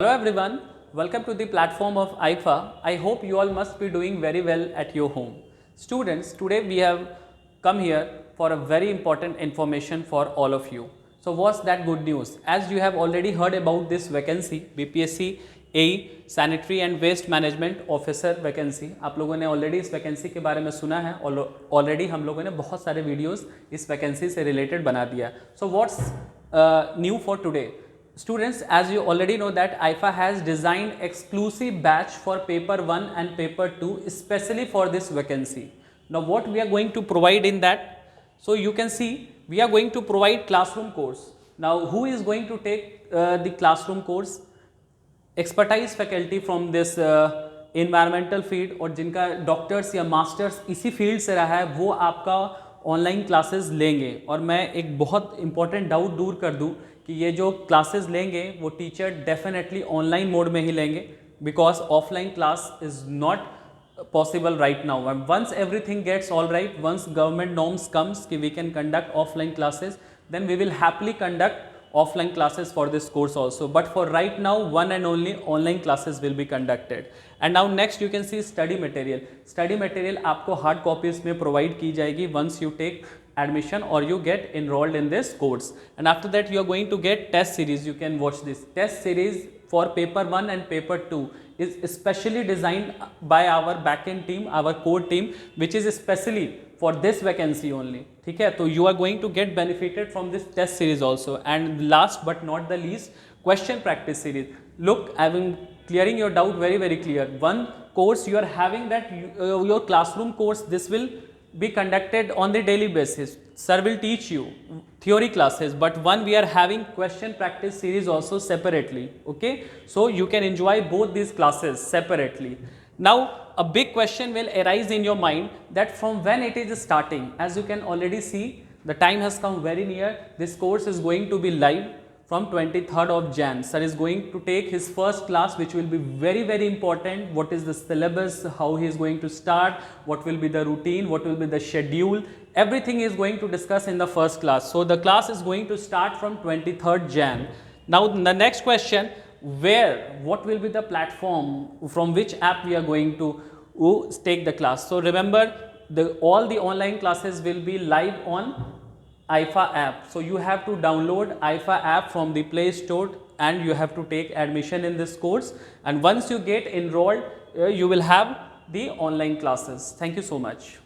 Hello everyone, welcome to the platform of IFA. I hope you all must be doing very well at your home. Students, today we have come here for a very important information for all of you. So what's that good news? As you have already heard about this vacancy, BPSC AE Sanitary and Waste Management Officer vacancy, आप लोगों ने already इस vacancy के बारे में सुना है और ऑलरेडी हम लोगों ने बहुत सारे वीडियोस इस वैकेंसी से रिलेटेड बना दिया. So what's new for today? Students, as you already know that IFA has designed exclusive batch for paper 1 and paper 2 especially for this vacancy. Now what we are going to provide in that? So you can see we are going to provide classroom course. Now who is going to take the classroom course? Expertise faculty from this environmental field और जिनका doctors या masters इसी field से रहा है वो आपका online classes लेंगे. और मैं एक बहुत इंपॉर्टेंट डाउट दूर कर दूं कि ये जो क्लासेस लेंगे वो टीचर डेफिनेटली ऑनलाइन मोड में ही लेंगे because offline class is not possible right now. And once everything gets all right, once government norms comes कि we can conduct offline classes, then we will happily conduct offline classes for this course also, but for right now one and only online classes will be conducted. And now next you can see study material आपको hard copies में provide की जाएगी once you take admission or you get enrolled in this course. And after that you are going to get test series. You can watch this test series for paper 1 and paper 2 is specially designed by our backend team, our core team, which is especially for this vacancy only. ठीक है, तो you are going to get benefited from this test series also. And last but not the least, question practice series. Look, I am clearing your doubt very clear. One course you are having that your classroom course, this will be conducted on the daily basis. Sir will teach you theory classes, but one we are having question practice series also separately. Okay, so you can enjoy both these classes separately. Now a big question will arise in your mind that from when it is starting. As you can already see, the time has come very near. This course is going to be live from 23rd of Jan. Sir is going to take his first class, which will be very important. What is the syllabus, how he is going to start, what will be the routine, what will be the schedule, everything is going to discuss in the first class. So the class is going to start from 23rd Jan. Now the next question, what will be the platform, from which app we are going to take the class? So remember, all the online classes will be live on IFA app. So you have to download IFA app from the Play Store and you have to take admission in this course. And once you get enrolled, you will have the online classes. Thank you so much.